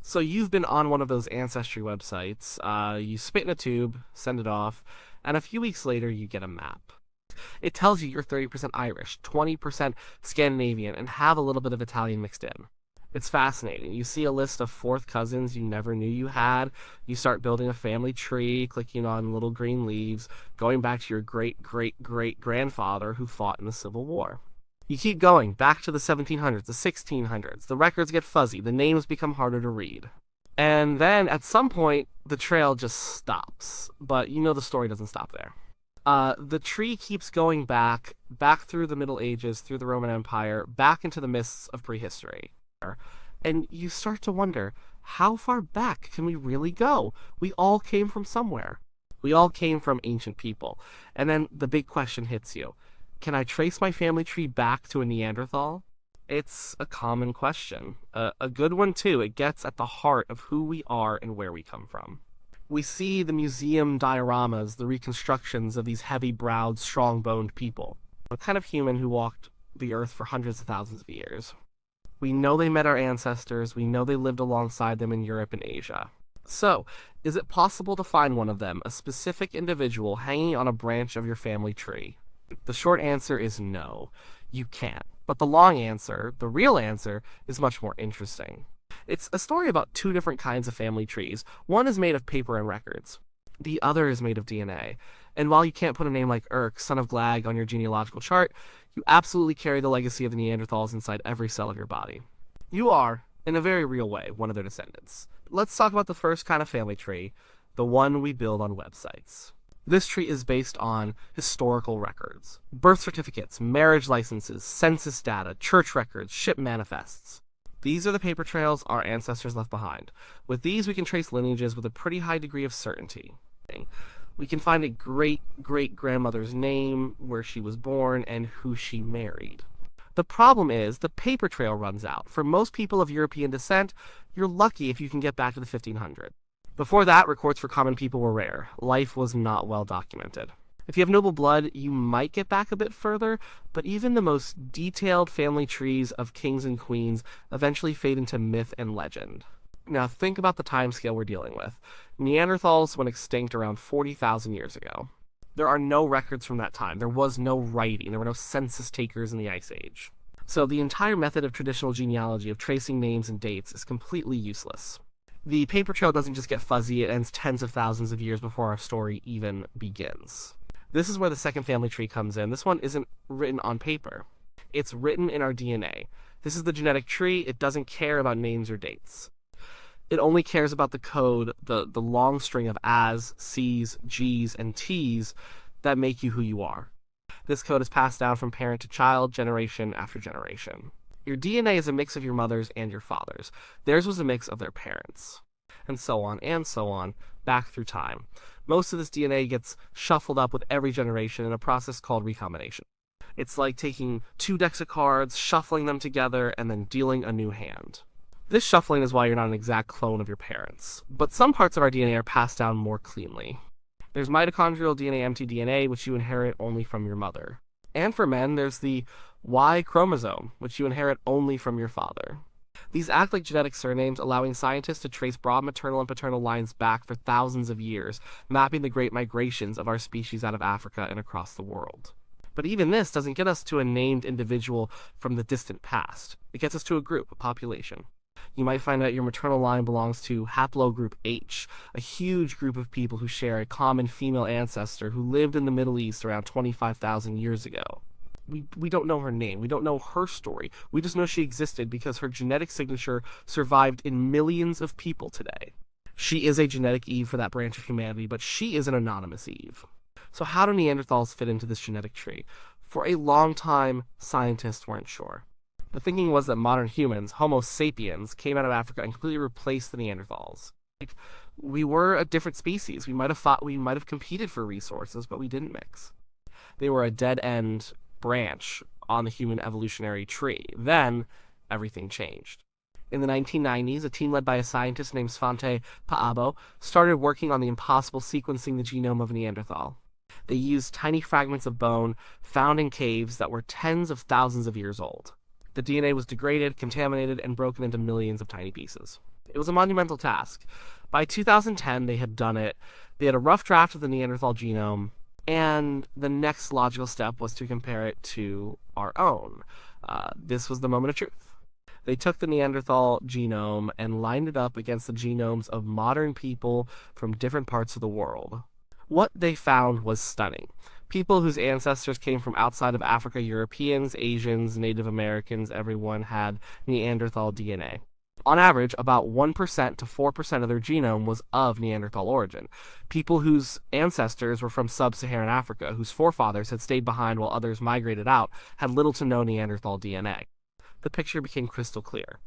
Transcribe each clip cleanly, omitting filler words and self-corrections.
So you've been on one of those ancestry websites. You spit in a tube, send it off, and a few weeks later you get a map. It tells you you're 30% Irish, 20% Scandinavian, and have a little bit of Italian mixed in. It's fascinating. You see a list of fourth cousins you never knew you had. You start building a family tree, clicking on little green leaves, going back to your great great great grandfather who fought in the Civil War. You keep going, back to the 1700s, the 1600s. The records get fuzzy, the names become harder to read. And then at some point, the trail just stops. But you know the story doesn't stop there. The tree keeps going back through the Middle Ages, through the Roman Empire, back into the mists of prehistory. And you start to wonder, how far back can we really go? We all came from somewhere. We all came from ancient people. And then the big question hits you. Can I trace my family tree back to a Neanderthal? It's a common question. A good one, too. It gets at the heart of who we are and where we come from. We see the museum dioramas, the reconstructions of these heavy-browed, strong-boned people. A kind of human who walked the earth for hundreds of thousands of years. We know they met our ancestors. We know they lived alongside them in Europe and Asia. So, is it possible to find one of them, a specific individual hanging on a branch of your family tree? The short answer is no, you can't. But the long answer, the real answer, is much more interesting. It's a story about two different kinds of family trees. One is made of paper and records. The other is made of DNA. And while you can't put a name like Urk, son of Glag, on your genealogical chart, you absolutely carry the legacy of the Neanderthals inside every cell of your body. You are, in a very real way, one of their descendants. Let's talk about the first kind of family tree, the one we build on websites. This tree is based on historical records. Birth certificates, marriage licenses, census data, church records, ship manifests. These are the paper trails our ancestors left behind. With these, we can trace lineages with a pretty high degree of certainty. We can find a great-great-grandmother's name, where she was born, and who she married. The problem is, the paper trail runs out. For most people of European descent, you're lucky if you can get back to the 1500s. Before that, records for common people were rare. Life was not well documented. If you have noble blood, you might get back a bit further, but even the most detailed family trees of kings and queens eventually fade into myth and legend. Now think about the timescale we're dealing with. Neanderthals went extinct around 40,000 years ago. There are no records from that time. There was no writing. There were no census takers in the Ice Age. So the entire method of traditional genealogy, of tracing names and dates, is completely useless. The paper trail doesn't just get fuzzy, it ends tens of thousands of years before our story even begins. This is where the second family tree comes in. This one isn't written on paper. It's written in our DNA. This is the genetic tree. It doesn't care about names or dates. It only cares about the code, the long string of A's, C's, G's, and T's that make you who you are. This code is passed down from parent to child, generation after generation. Your DNA is a mix of your mother's and your father's. Theirs was a mix of their parents. And so on, back through time. Most of this DNA gets shuffled up with every generation in a process called recombination. It's like taking two decks of cards, shuffling them together, and then dealing a new hand. This shuffling is why you're not an exact clone of your parents. But some parts of our DNA are passed down more cleanly. There's mitochondrial DNA, mtDNA, which you inherit only from your mother. And for men, there's the Y chromosome, which you inherit only from your father. These act like genetic surnames, allowing scientists to trace broad maternal and paternal lines back for thousands of years, mapping the great migrations of our species out of Africa and across the world. But even this doesn't get us to a named individual from the distant past. It gets us to a group, a population. You might find out your maternal line belongs to haplogroup H, a huge group of people who share a common female ancestor who lived in the Middle East around 25,000 years ago. We don't know her name. We don't know her story. We just know she existed because her genetic signature survived in millions of people today. She is a genetic Eve for that branch of humanity, but she is an anonymous Eve. So how do Neanderthals fit into this genetic tree? For a long time, scientists weren't sure. The thinking was that modern humans, Homo sapiens, came out of Africa and completely replaced the Neanderthals. We were a different species. We might have competed for resources, but we didn't mix. They were a dead-end branch on the human evolutionary tree. Then, everything changed. In the 1990s, a team led by a scientist named Svante Paabo started working on the impossible sequencing the genome of Neanderthal. They used tiny fragments of bone found in caves that were tens of thousands of years old. The DNA was degraded, contaminated, and broken into millions of tiny pieces. It was a monumental task. By 2010, they had done it. They had a rough draft of the Neanderthal genome, and the next logical step was to compare it to our own. This was the moment of truth. They took the Neanderthal genome and lined it up against the genomes of modern people from different parts of the world. What they found was stunning. People whose ancestors came from outside of Africa, Europeans, Asians, Native Americans, everyone had Neanderthal DNA. On average, about 1% to 4% of their genome was of Neanderthal origin. People whose ancestors were from sub-Saharan Africa, whose forefathers had stayed behind while others migrated out, had little to no Neanderthal DNA. The picture became crystal clear.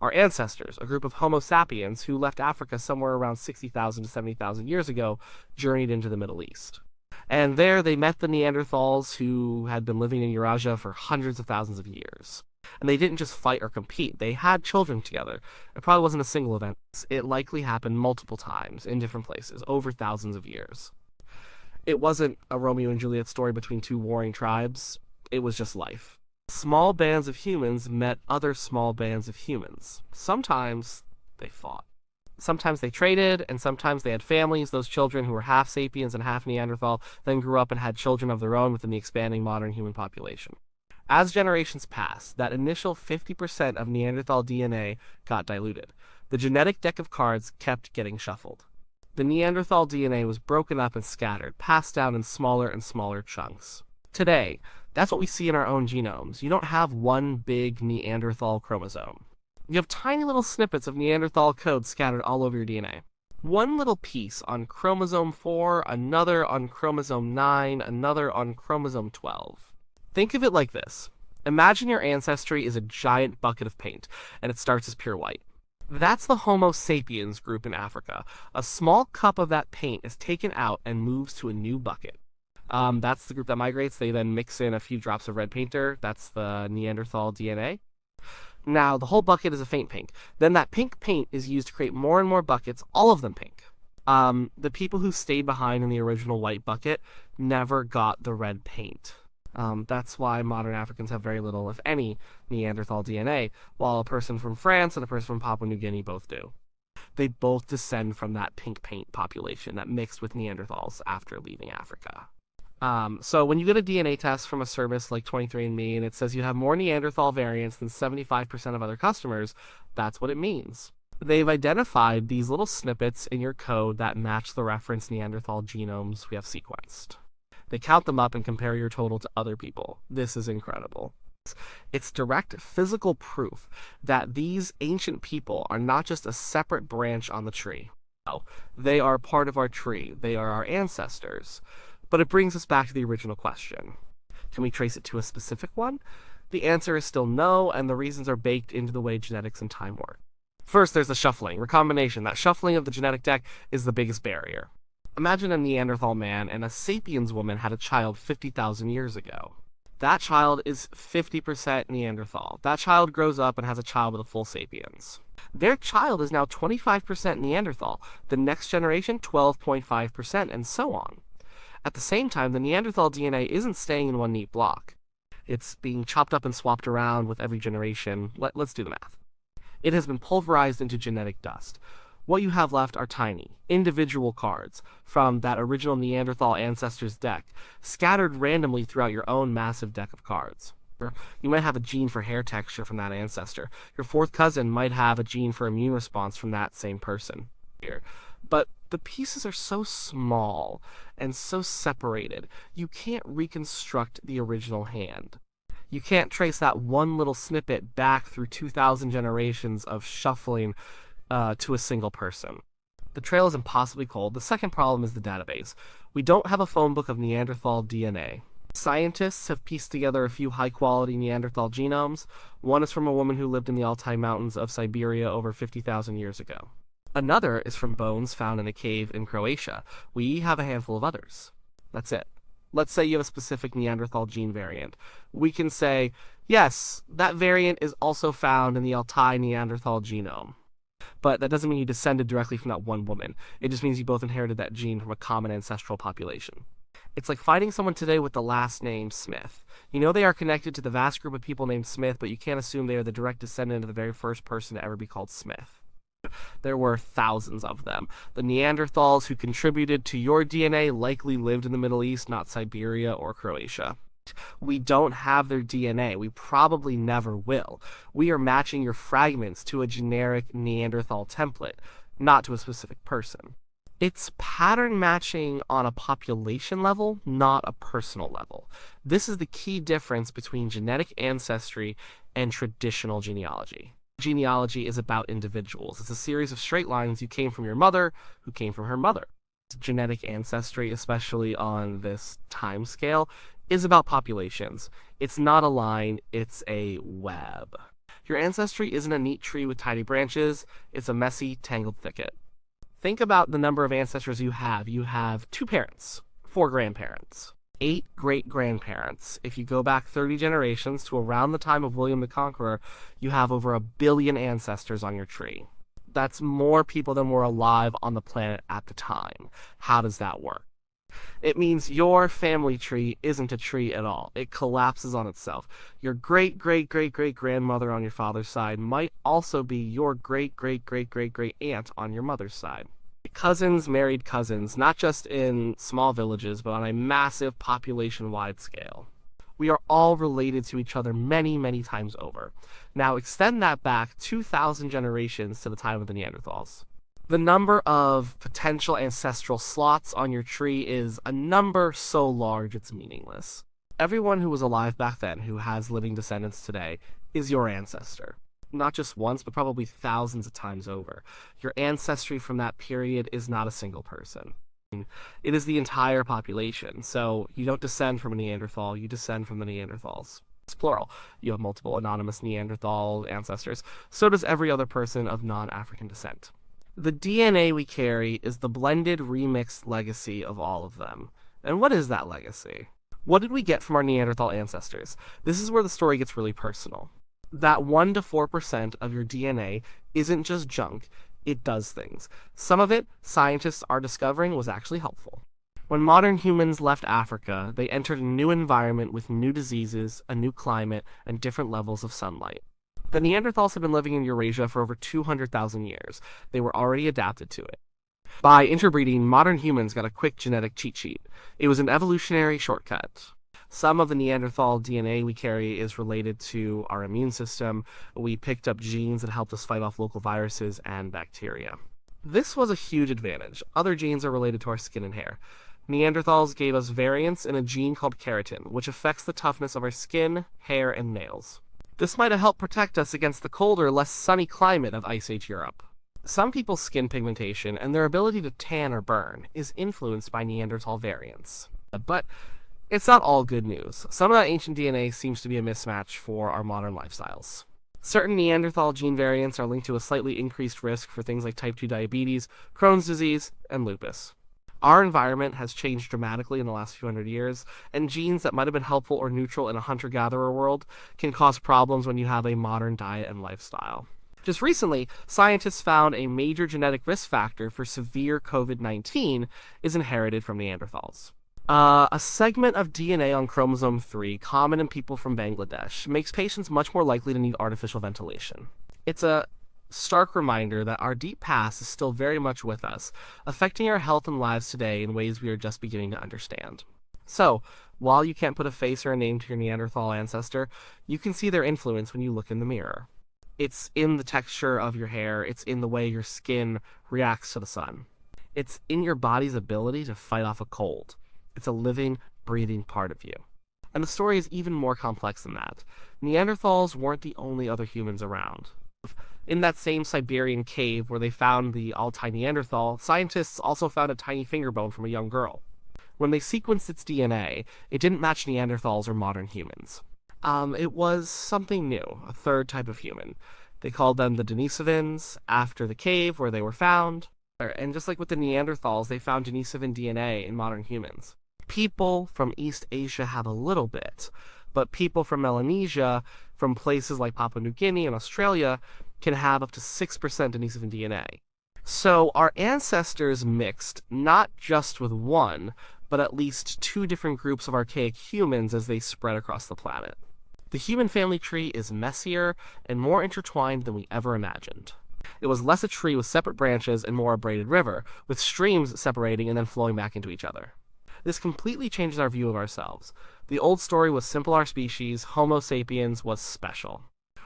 Our ancestors, a group of Homo sapiens who left Africa somewhere around 60,000 to 70,000 years ago, journeyed into the Middle East. And there they met the Neanderthals who had been living in Eurasia for hundreds of thousands of years. And they didn't just fight or compete, they had children together. It probably wasn't a single event. It likely happened multiple times in different places over thousands of years. It wasn't a Romeo and Juliet story between two warring tribes, it was just life. Small bands of humans met other small bands of humans. Sometimes they fought. Sometimes they traded, and sometimes they had families. Those children who were half sapiens and half Neanderthal then grew up and had children of their own within the expanding modern human population. As generations passed, that initial 50% of Neanderthal DNA got diluted. The genetic deck of cards kept getting shuffled. The Neanderthal DNA was broken up and scattered, passed down in smaller and smaller chunks. Today, that's what we see in our own genomes. You don't have one big Neanderthal chromosome. You have tiny little snippets of Neanderthal code scattered all over your DNA. One little piece on chromosome 4, another on chromosome 9, another on chromosome 12. Think of it like this. Imagine your ancestry is a giant bucket of paint, and it starts as pure white. That's the Homo sapiens group in Africa. A small cup of that paint is taken out and moves to a new bucket. That's the group that migrates. They then mix in a few drops of red painter. That's the Neanderthal DNA. Now, the whole bucket is a faint pink. Then that pink paint is used to create more and more buckets, all of them pink. The people who stayed behind in the original white bucket never got the red paint. That's why modern Africans have very little, if any, Neanderthal DNA, while a person from France and a person from Papua New Guinea both do. They both descend from that pink paint population that mixed with Neanderthals after leaving Africa. So when you get a DNA test from a service like 23andMe and it says you have more Neanderthal variants than 75% of other customers, that's what it means. They've identified these little snippets in your code that match the reference Neanderthal genomes we have sequenced. They count them up and compare your total to other people. This is incredible. It's direct physical proof that these ancient people are not just a separate branch on the tree. No, they are part of our tree. They are our ancestors. But it brings us back to the original question. Can we trace it to a specific one? The answer is still no, and the reasons are baked into the way genetics and time work. First, there's the shuffling, recombination. That shuffling of the genetic deck is the biggest barrier. Imagine a Neanderthal man and a sapiens woman had a child 50,000 years ago. That child is 50% Neanderthal. That child grows up and has a child with a full sapiens. Their child is now 25% Neanderthal. The next generation, 12.5%, and so on. At the same time, the Neanderthal DNA isn't staying in one neat block. It's being chopped up and swapped around with every generation. Let's do the math. It has been pulverized into genetic dust. What you have left are tiny, individual cards from that original Neanderthal ancestor's deck, scattered randomly throughout your own massive deck of cards. You might have a gene for hair texture from that ancestor. Your fourth cousin might have a gene for immune response from that same person. But the pieces are so small and so separated, you can't reconstruct the original hand. You can't trace that one little snippet back through 2,000 generations of shuffling to a single person. The trail is impossibly cold. The second problem is the database. We don't have a phone book of Neanderthal DNA. Scientists have pieced together a few high-quality Neanderthal genomes. One is from a woman who lived in the Altai Mountains of Siberia over 50,000 years ago. Another is from bones found in a cave in Croatia. We have a handful of others. That's it. Let's say you have a specific Neanderthal gene variant. We can say, yes, that variant is also found in the Altai Neanderthal genome. But that doesn't mean you descended directly from that one woman. It just means you both inherited that gene from a common ancestral population. It's like finding someone today with the last name Smith. You know they are connected to the vast group of people named Smith, but you can't assume they are the direct descendant of the very first person to ever be called Smith. There were thousands of them. The Neanderthals who contributed to your DNA likely lived in the Middle East, not Siberia or Croatia. We don't have their DNA. We probably never will. We are matching your fragments to a generic Neanderthal template, not to a specific person. It's pattern matching on a population level, not a personal level. This is the key difference between genetic ancestry and traditional genealogy. Genealogy is about individuals. It's a series of straight lines. You came from your mother, who came from her mother. Genetic ancestry, especially on this time scale, is about populations. It's not a line, it's a web. Your ancestry isn't a neat tree with tiny branches, it's a messy, tangled thicket. Think about the number of ancestors you have. You have 2 parents, 4 grandparents, 8 great-grandparents. If you go back 30 generations to around the time of William the Conqueror, you have over 1 billion ancestors on your tree. That's more people than were alive on the planet at the time. How does that work? It means your family tree isn't a tree at all. It collapses on itself. Your great-great-great-great-grandmother on your father's side might also be your great-great-great-great-great-aunt on your mother's side. Cousins married cousins, not just in small villages, but on a massive population-wide scale. We are all related to each other many, many times over. Now extend that back 2,000 generations to the time of the Neanderthals. The number of potential ancestral slots on your tree is a number so large it's meaningless. Everyone who was alive back then who has living descendants today is your ancestor. Not just once, but probably thousands of times over. Your ancestry from that period is not a single person. It is the entire population. So you don't descend from a Neanderthal, you descend from the Neanderthals. It's plural. You have multiple anonymous Neanderthal ancestors. So does every other person of non-African descent. The DNA we carry is the blended, remixed legacy of all of them. And what is that legacy? What did we get from our Neanderthal ancestors? This is where the story gets really personal. That 1 to 4% of your DNA isn't just junk, it does things. Some of it, scientists are discovering, was actually helpful. When modern humans left Africa, they entered a new environment with new diseases, a new climate, and different levels of sunlight. The Neanderthals had been living in Eurasia for over 200,000 years. They were already adapted to it. By interbreeding, modern humans got a quick genetic cheat sheet. It was an evolutionary shortcut. Some of the Neanderthal DNA we carry is related to our immune system. We picked up genes that helped us fight off local viruses and bacteria. This was a huge advantage. Other genes are related to our skin and hair. Neanderthals gave us variants in a gene called keratin, which affects the toughness of our skin, hair, and nails. This might have helped protect us against the colder, less sunny climate of Ice Age Europe. Some people's skin pigmentation and their ability to tan or burn is influenced by Neanderthal variants. But it's not all good news. Some of that ancient DNA seems to be a mismatch for our modern lifestyles. Certain Neanderthal gene variants are linked to a slightly increased risk for things like type 2 diabetes, Crohn's disease, and lupus. Our environment has changed dramatically in the last few hundred years, and genes that might have been helpful or neutral in a hunter-gatherer world can cause problems when you have a modern diet and lifestyle. Just recently, scientists found a major genetic risk factor for severe COVID-19 is inherited from Neanderthals. A segment of DNA on chromosome 3, common in people from Bangladesh, makes patients much more likely to need artificial ventilation. It's a stark reminder that our deep past is still very much with us, affecting our health and lives today in ways we are just beginning to understand. So, while you can't put a face or a name to your Neanderthal ancestor, you can see their influence when you look in the mirror. It's in the texture of your hair, it's in the way your skin reacts to the sun. It's in your body's ability to fight off a cold. It's a living, breathing part of you. And the story is even more complex than that. Neanderthals weren't the only other humans around. In that same Siberian cave where they found the Altai Neanderthal, scientists also found a tiny finger bone from a young girl. When they sequenced its DNA, it didn't match Neanderthals or modern humans. It was something new, a third type of human. They called them the Denisovans, after the cave where they were found. And just like with the Neanderthals, they found Denisovan DNA in modern humans. People from East Asia have a little bit, but people from Melanesia, from places like Papua New Guinea and Australia, can have up to 6% Denisovan DNA. So our ancestors mixed not just with one, but at least 2 different groups of archaic humans as they spread across the planet. The human family tree is messier and more intertwined than we ever imagined. It was less a tree with separate branches and more a braided river, with streams separating and then flowing back into each other. This completely changes our view of ourselves. The old story was simple our species, Homo sapiens was special.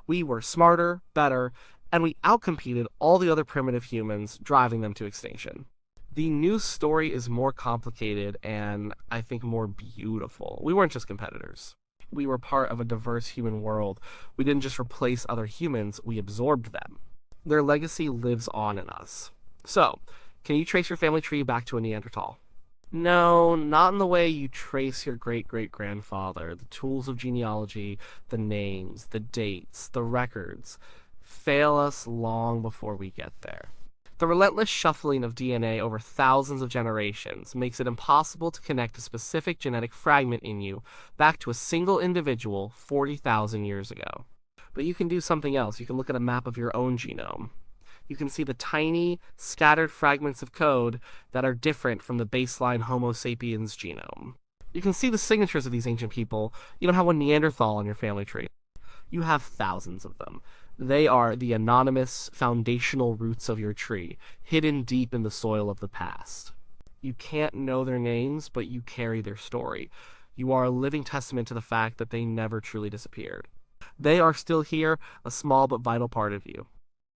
We were smarter, better, and we outcompeted all the other primitive humans, driving them to extinction. The new story is more complicated and, I think, more beautiful. We weren't just competitors. We were part of a diverse human world. We didn't just replace other humans, we absorbed them. Their legacy lives on in us. So, can you trace your family tree back to a Neanderthal? No, not in the way you trace your great-great-grandfather. The tools of genealogy, the names, the dates, the records, fail us long before we get there. The relentless shuffling of DNA over thousands of generations makes it impossible to connect a specific genetic fragment in you back to a single individual 40,000 years ago. But you can do something else. You can look at a map of your own genome. You can see the tiny, scattered fragments of code that are different from the baseline Homo sapiens genome. You can see the signatures of these ancient people. You don't have one Neanderthal on your family tree. You have thousands of them. They are the anonymous, foundational roots of your tree, hidden deep in the soil of the past. You can't know their names, but you carry their story. You are a living testament to the fact that they never truly disappeared. They are still here, a small but vital part of you.